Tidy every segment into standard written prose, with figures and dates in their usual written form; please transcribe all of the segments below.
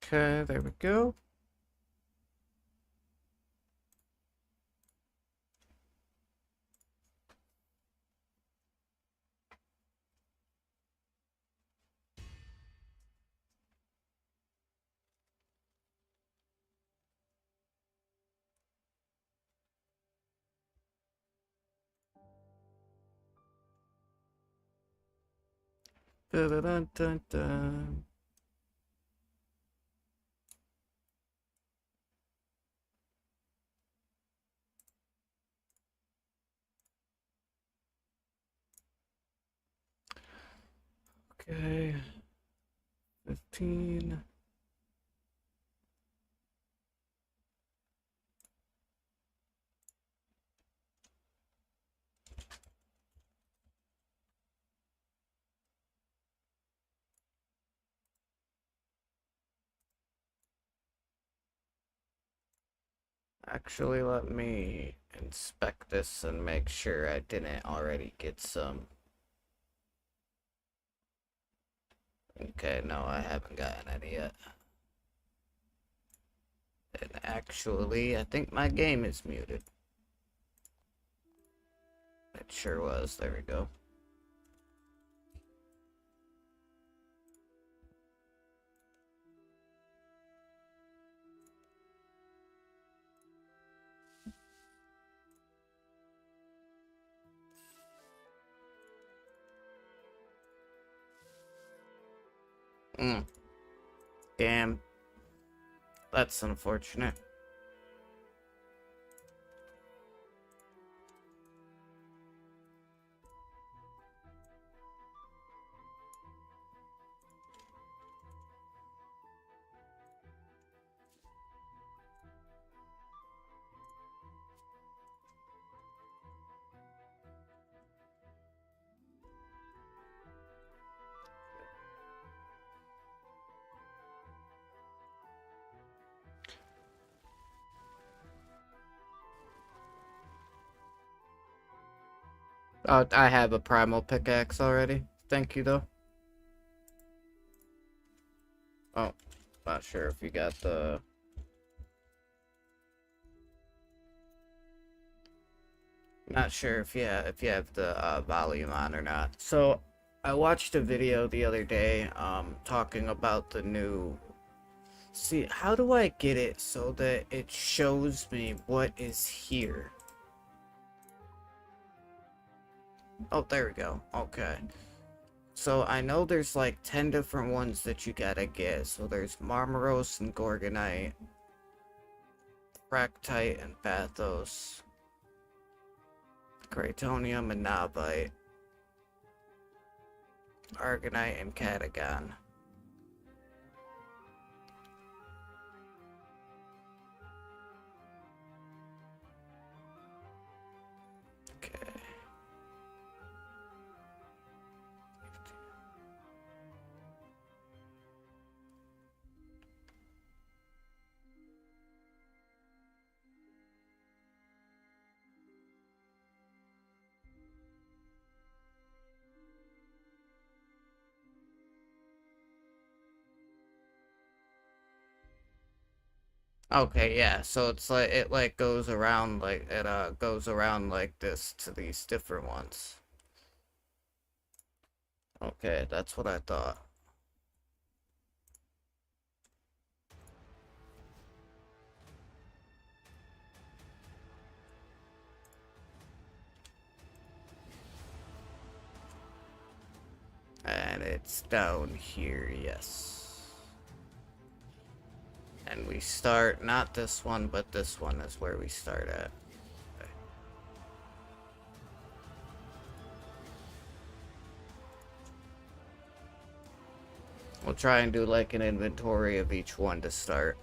Okay, there we go. Dun, dun, dun, dun. Okay, 15. Actually, let me inspect this and make sure I didn't already get some. Okay, no, I haven't gotten any yet. And actually, I think my game is muted. It sure was. There we go. Mm, damn. That's unfortunate. I have a primal pickaxe already. Thank you, though. Oh, not sure if you got the... Not sure if you have the volume on or not. So, I watched a video the other day talking about the new... See, how do I get it so that it shows me what is here? Oh, there we go. Okay. So I know there's like 10 different ones that you gotta get. So there's Marmaros and Gorgonite, Bractite and Bathos, Craytonium and Nobite, Argonite and Catagon. Okay. Okay, yeah. So it's like it like goes around like it goes around like this to these different ones. Okay, that's what I thought. And it's down here, yes. And we start, not this one, but this one is where we start at. Okay. We'll try and do like an inventory of each one to start.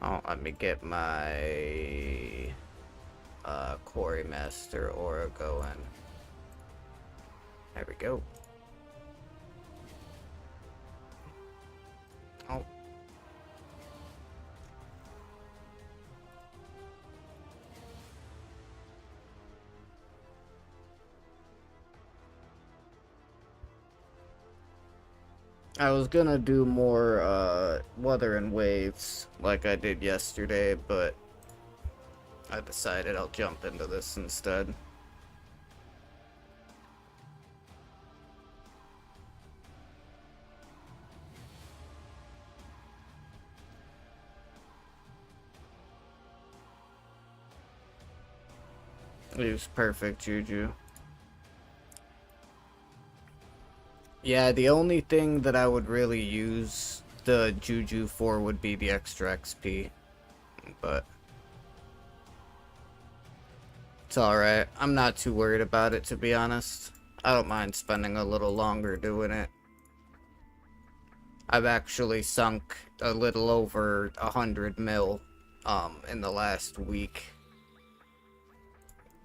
Oh, let me get my Quarry Master aura going. There we go. Oh. I was gonna do more weather and waves like I did yesterday, but I decided I'll jump into this instead. It was perfect, Juju. Yeah, the only thing that I would really use the Juju for would be the extra XP, but it's alright. I'm not too worried about it, to be honest. I don't mind spending a little longer doing it. I've actually sunk a little over 100 mil in the last week,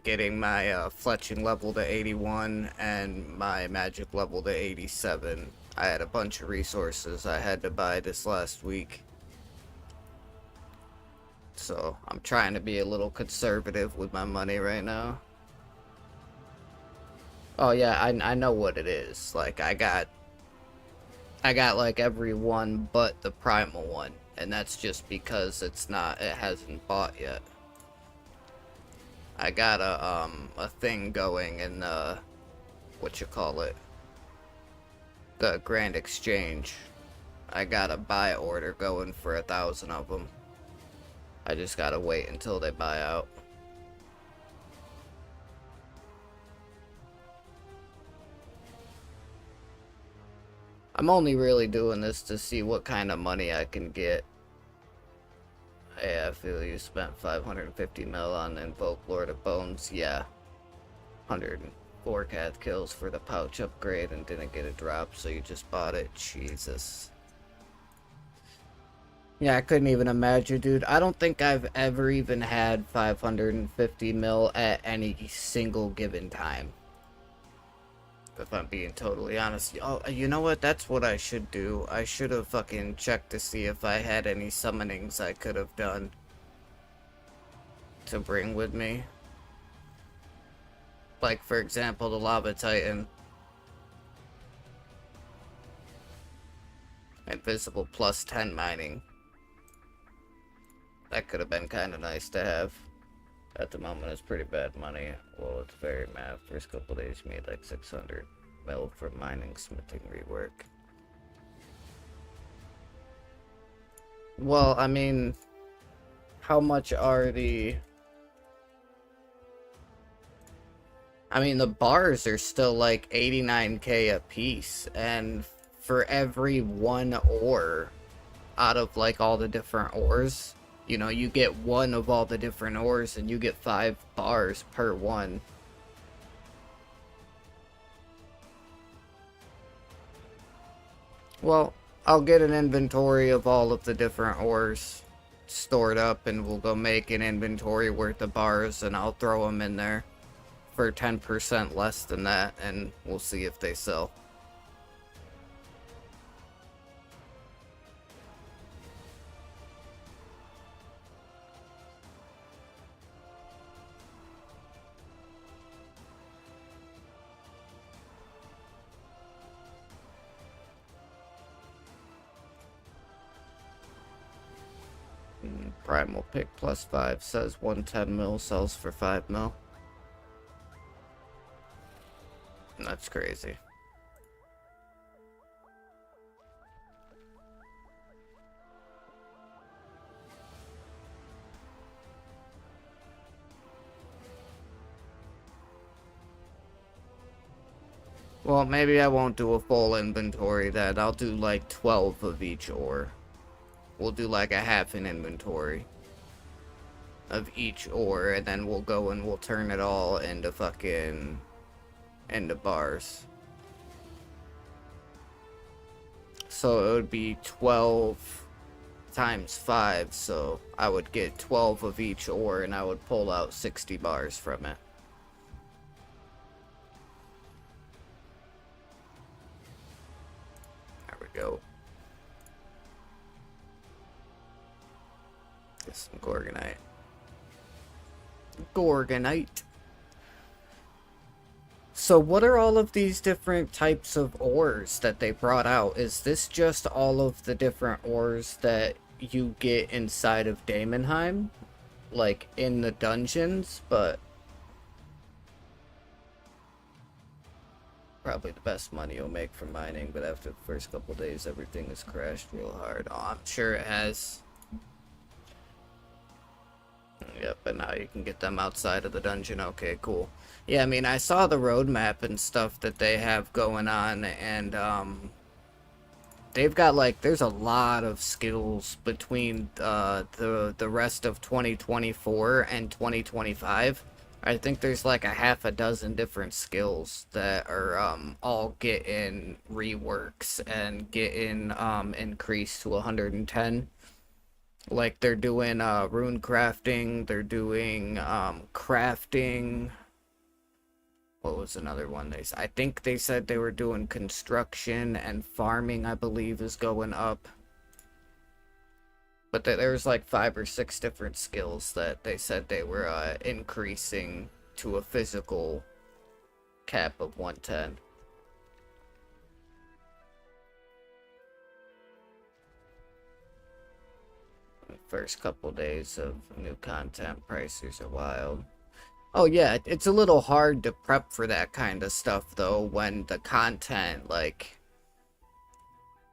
getting my fletching level to 81 and my magic level to 87. I had a bunch of resources I had to buy this last week, so I'm trying to be a little conservative with my money right now. Oh yeah, I know what it is. Like I got like every one but the primal one, and that's just because it hasn't bought yet. I got a thing going in what you call it, the Grand Exchange. I got a buy order going for 1,000 of them. I just gotta wait until they buy out. I'm only really doing this to see what kind of money I can get. Hey, I feel you spent 550 mil on Invoke Lord of Bones. Yeah. 104 cath kills for the pouch upgrade and didn't get a drop, so you just bought it. Jesus. Yeah, I couldn't even imagine, dude. I don't think I've ever even had 550 mil at any single given time, if I'm being totally honest. Oh, you know what? That's what I should do. I should have fucking checked to see if I had any summonings I could have done to bring with me. Like, for example, the Lava Titan. Invisible plus 10 mining. That could have been kind of nice to have. At the moment, it's pretty bad money. Well, it's very math. First couple days, you made like 600 mil for mining, smithing, rework. Well, I mean, how much are the... I mean, the bars are still like 89k a piece, and for every one ore out of like all the different ores, you know, you get one of all the different ores and you get 5 bars per one. Well, I'll get an inventory of all of the different ores stored up, and we'll go make an inventory worth of bars, and I'll throw them in there for 10% less than that, and we'll see if they sell. Primal pick plus 5 says 110 mil sells for 5 mil. That's crazy. Well, maybe I won't do a full inventory then. I'll do like 12 of each ore. We'll do like a half an inventory of each ore, and then we'll go and we'll turn it all into fucking... into bars. So it would be 12 times 5, so I would get 12 of each ore, and I would pull out 60 bars from it. There we go. Get some Gorgonite. So what are all of these different types of ores that they brought out? Is this just all of the different ores that you get inside of Daemonheim? Like, in the dungeons? But probably the best money you'll make from mining, but after the first couple days, everything has crashed real hard. Oh, I'm sure it has. Yep, but now you can get them outside of the dungeon. Okay, cool. Yeah, I mean, I saw the roadmap and stuff that they have going on, and, they've got, like, there's a lot of skills between, the rest of 2024 and 2025. I think there's, like, a half a dozen different skills that are, all getting reworks and getting, increased to 110. Like, they're doing rune crafting, they're doing crafting. What was another one I think they said they were doing construction, and farming, I believe, is going up. But there's like 5 or 6 different skills that they said they were increasing to a physical cap of 110. First couple days of new content, prices are wild. Oh yeah, it's a little hard to prep for that kind of stuff though when the content, like,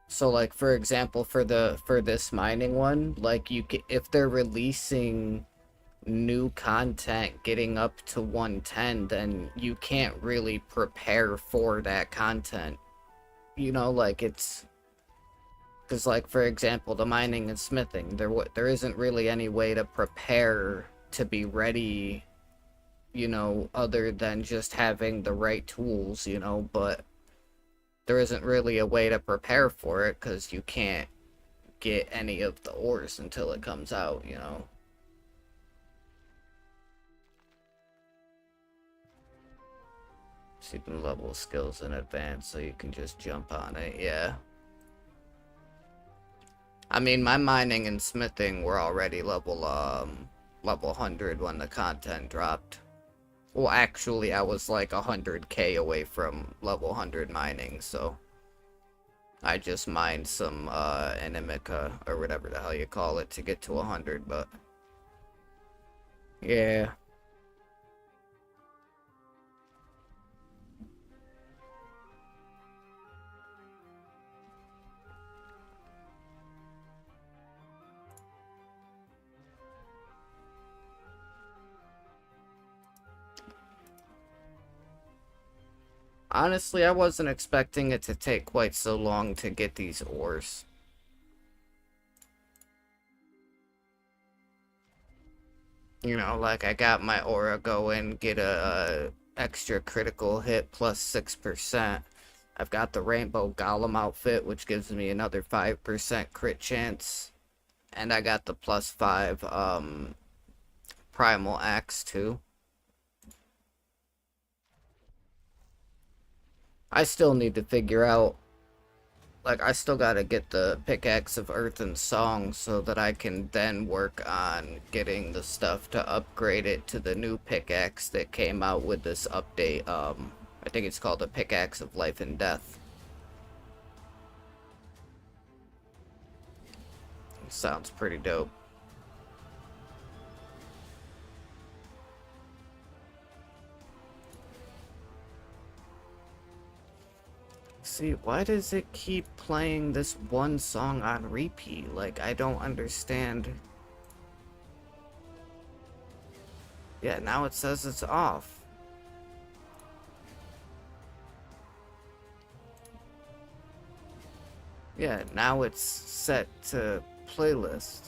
so like for example for this mining one, like if they're releasing new content getting up to 110, then you can't really prepare for that content. You know, like it's because, like, for example, the mining and smithing, there isn't really any way to prepare to be ready, you know, other than just having the right tools, you know, but there isn't really a way to prepare for it because you can't get any of the ores until it comes out, you know. So you can level skills in advance so you can just jump on it, yeah. I mean, my mining and smithing were already level 100 when the content dropped. Well, actually, I was like 100k away from level 100 mining, so I just mined some Animica, or whatever the hell you call it, to get to 100, but yeah. Honestly, I wasn't expecting it to take quite so long to get these ores. You know, like, I got my aura going, get a extra critical hit plus 6%. I've got the Rainbow Golem outfit, which gives me another 5% crit chance. And I got the plus 5 Primal Axe, too. I still need to figure out, like, I still gotta get the Pickaxe of Earth and Song so that I can then work on getting the stuff to upgrade it to the new pickaxe that came out with this update. I think it's called the Pickaxe of Life and Death. Sounds pretty dope. See, why does it keep playing this one song on repeat? Like, I don't understand. Yeah, now it says it's off. Yeah, now it's set to playlist.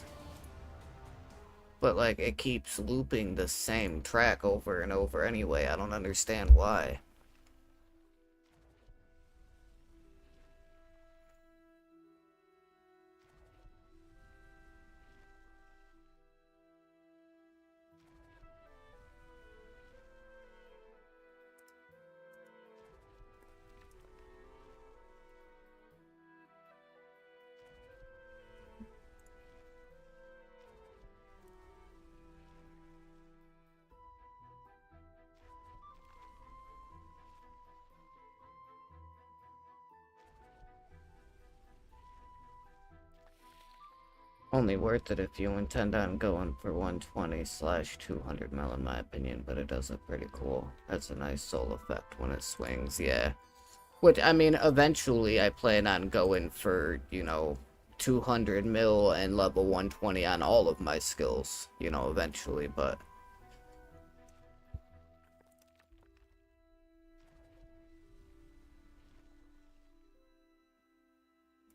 But, like, it keeps looping the same track over and over anyway. I don't understand why. Only worth it if you intend on going for 120 slash 200 mil in my opinion, but it does look pretty cool. That's a nice soul effect when it swings, yeah. Which, I mean, eventually I plan on going for, you know, 200 mil and level 120 on all of my skills, you know, eventually, but...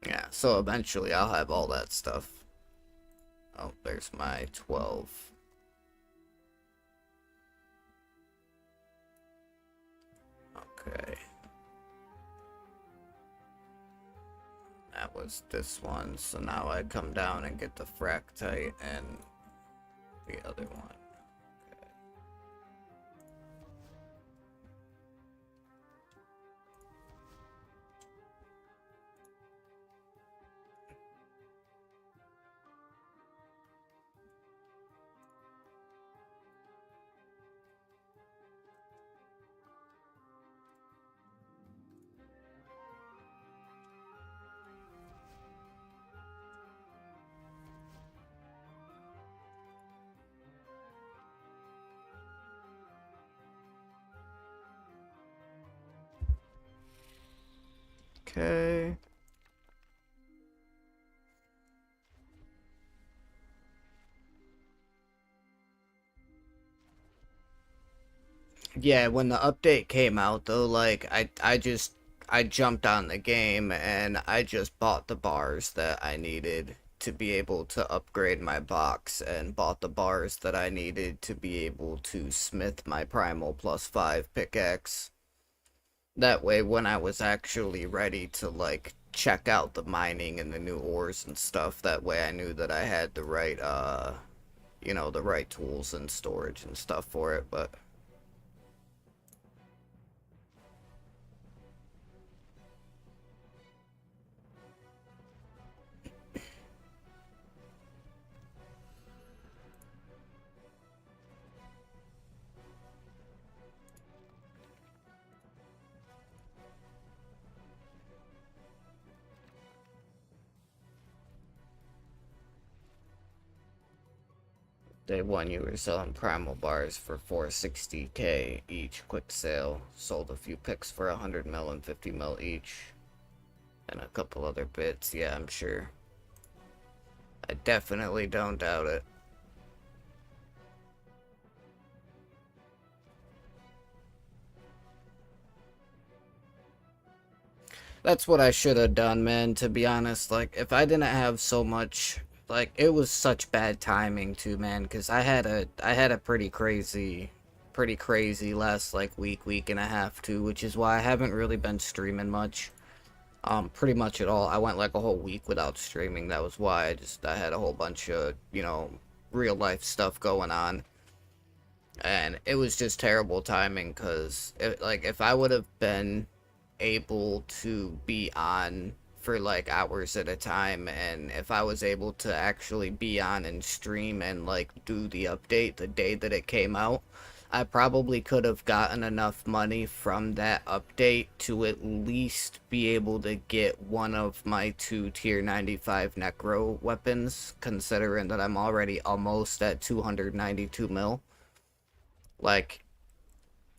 yeah, so eventually I'll have all that stuff. Oh, there's my 12. Okay. That was this one, so now I come down and get the Fractite and the other one. Okay. Yeah, when the update came out though, like I jumped on the game and I just bought the bars that I needed to be able to upgrade my box and bought the bars that I needed to be able to smith my primal +5 pickaxe. That way when I was actually ready to like check out the mining and the new ores and stuff, that way I knew that I had the right you know, the right tools and storage and stuff for it, but day one, you were selling primal bars for 460k each. Quick sale. Sold a few picks for 100 mil and 50 mil each. And a couple other bits. Yeah, I'm sure. I definitely don't doubt it. That's what I should have done, man, to be honest. Like, if I didn't have so much... like, it was such bad timing, too, man, because I had a pretty crazy last, like, week and a half, too, which is why I haven't really been streaming much. Pretty much at all. I went, like, a whole week without streaming. That was why I had a whole bunch of, you know, real-life stuff going on. And it was just terrible timing, because, like, if I would have been able to be on for like hours at a time, and if I was able to actually be on and stream and like do the update the day that it came out, I probably could have gotten enough money from that update to at least be able to get one of my 2 tier 95 necro weapons, considering that I'm already almost at 292 mil. Like,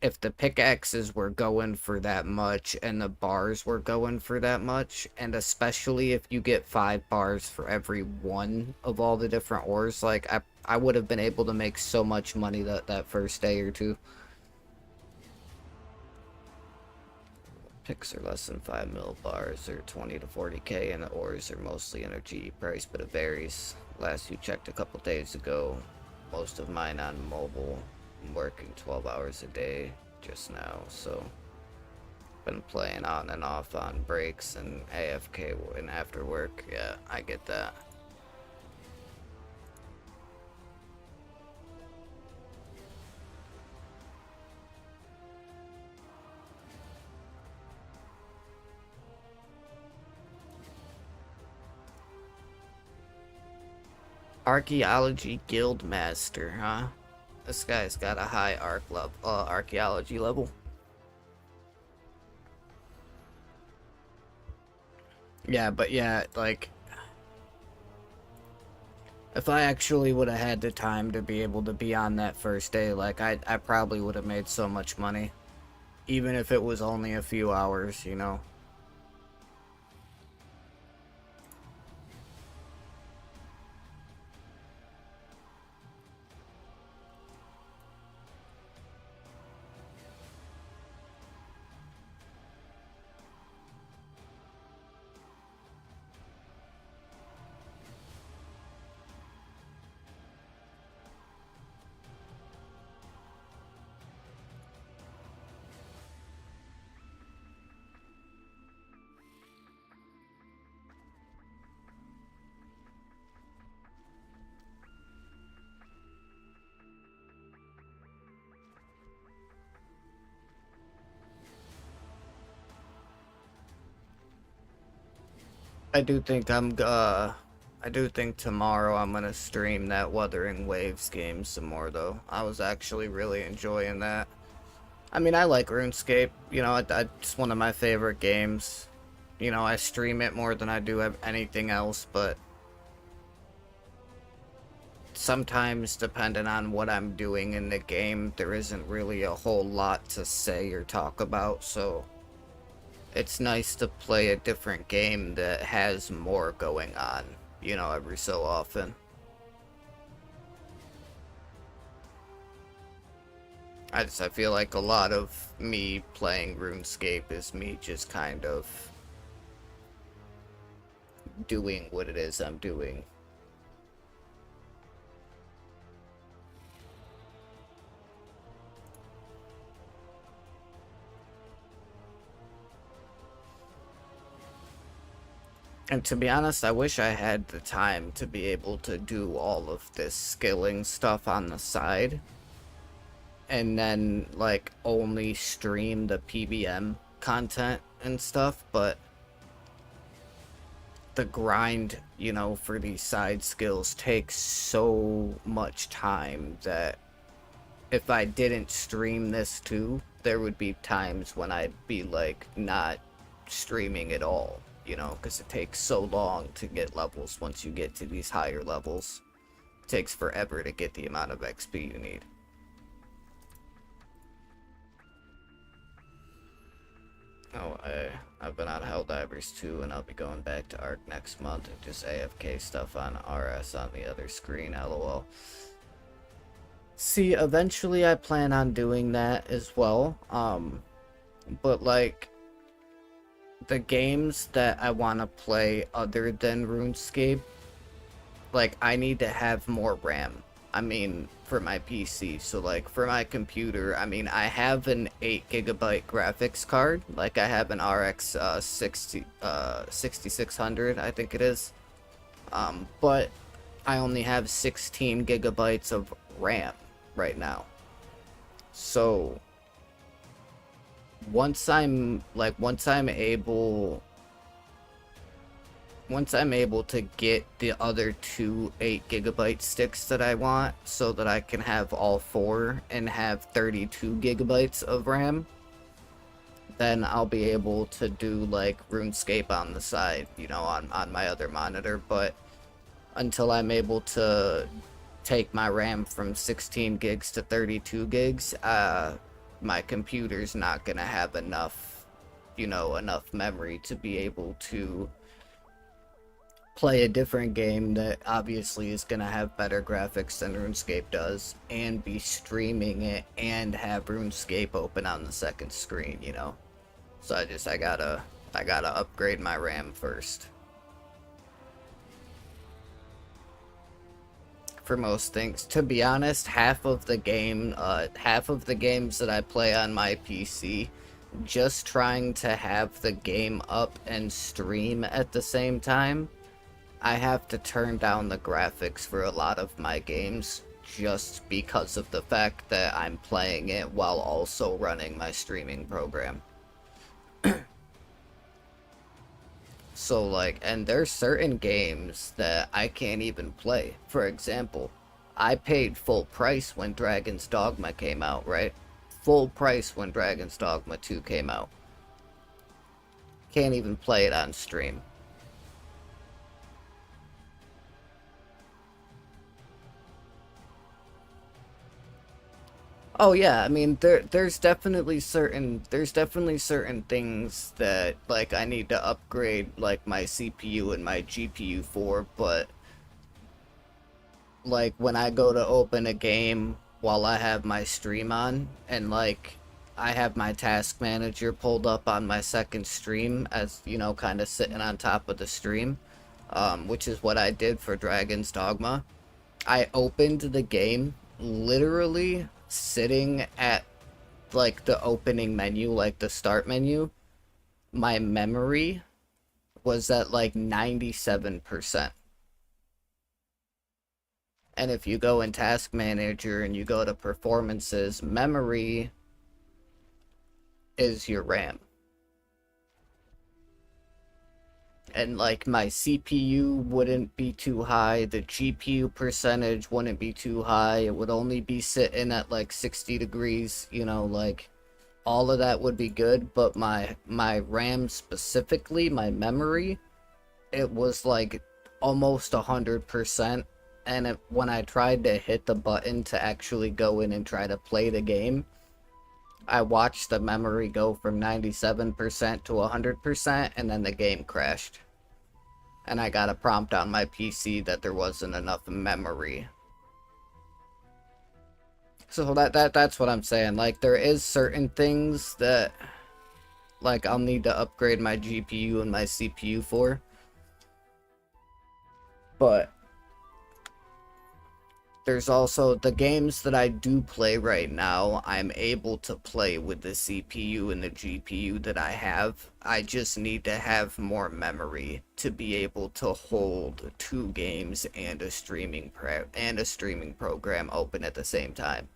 if the pickaxes were going for that much and the bars were going for that much, and especially if you get 5 bars for every one of all the different ores, like I would have been able to make so much money that first day or two. Picks are less than 5 mil, bars are 20 to 40k, and the ores are mostly energy price, but it varies. Last you checked a couple days ago, most of mine on mobile. I'm working 12 hours a day just now, so been playing on and off on breaks and AFK and after work. Yeah, I get that. Archaeology Guild Master, huh? This guy's got a high archaeology level. Yeah, but yeah, like, If I actually would have had the time to be able to be on that first day, like, I probably would have made so much money. Even if it was only a few hours, you know? I do think I do think tomorrow I'm gonna stream that Wuthering Waves game some more, though. I was actually really enjoying that. I mean, I like RuneScape. You know, it's one of my favorite games. You know, I stream it more than I do anything else, but sometimes, depending on what I'm doing in the game, there isn't really a whole lot to say or talk about, so it's nice to play a different game that has more going on, you know, every so often. I feel like a lot of me playing RuneScape is me just kind of doing what it is I'm doing. And to be honest, I wish I had the time to be able to do all of this skilling stuff on the side. And then, like, only stream the PBM content and stuff, but the grind, you know, for these side skills takes so much time that if I didn't stream this too, there would be times when I'd be, like, not streaming at all, you know, because it takes so long to get levels once you get to these higher levels. It takes forever to get the amount of XP you need. Oh, I've been on Helldivers 2, and I'll be going back to Ark next month and just AFK stuff on RS on the other screen, lol. See, eventually I plan on doing that as well, but like, the games that I want to play other than RuneScape, like, I need to have more RAM. I mean, for my PC. So, like, for my computer, I mean, I have an 8 GB graphics card. Like, I have an RX 6600, I think it is. But I only have 16 gigabytes of RAM right now. So, once I'm able to get the other two 8 GB sticks that I want, so that I can have all four and have 32 gigabytes of RAM, then I'll be able to do like RuneScape on the side, you know, on my other monitor. But until I'm able to take my RAM from 16 gigs to 32 gigs, my computer's not gonna have enough, you know, enough memory to be able to play a different game that obviously is going to have better graphics than RuneScape does, and be streaming it and have RuneScape open on the second screen, you know. So I gotta upgrade my RAM first. For most things, to be honest, half of the games that I play on my PC, just trying to have the game up and stream at the same time, I have to turn down the graphics for a lot of my games just because of the fact that I'm playing it while also running my streaming program. So, like, and there's certain games that I can't even play. For example, I paid full price when Dragon's Dogma came out, right? Full price when Dragon's Dogma 2 came out. Can't even play it on stream. Oh yeah, I mean there's definitely certain things that like I need to upgrade like my CPU and my GPU for, but like when I go to open a game while I have my stream on and like I have my task manager pulled up on my second stream as, you know, kind of sitting on top of the stream, which is what I did for Dragon's Dogma. I opened the game literally sitting at like the opening menu, like the start menu. My memory was at like 97%. And if you go in Task Manager and you go to Performances, memory is your RAM. And like my CPU wouldn't be too high, the GPU percentage wouldn't be too high, it would only be sitting at like 60 degrees, you know, like all of that would be good, but my RAM specifically, my memory, it was like almost 100%. And when I tried to hit the button to actually go in and try to play the game, I watched the memory go from 97% to 100%, and then the game crashed. And I got a prompt on my PC that there wasn't enough memory. So that's what I'm saying. Like, there is certain things that, like, I'll need to upgrade my GPU and my CPU for. But there's also the games that I do play right now, I'm able to play with the CPU and the GPU that I have. I just need to have more memory to be able to hold two games and a streaming program open at the same time.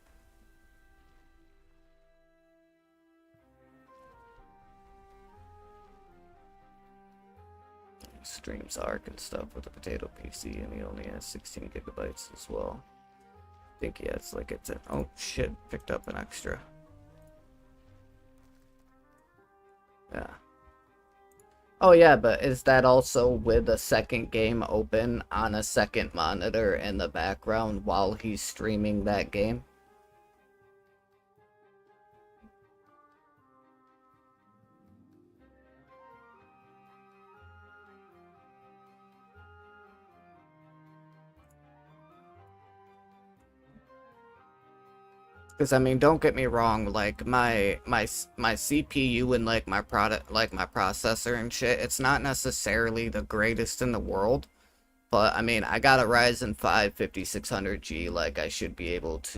Streams Arc and stuff with the Potato PC, and he only has 16 gigabytes as well. I think he has like it's a oh shit, picked up an extra. Yeah. Oh yeah, but is that also with a second game open on a second monitor in the background while he's streaming that game? Because I mean, don't get me wrong, like my CPU and like my product, like my processor and shit, it's not necessarily the greatest in the world, but I mean, I got a Ryzen 5 5600G, like I should be able to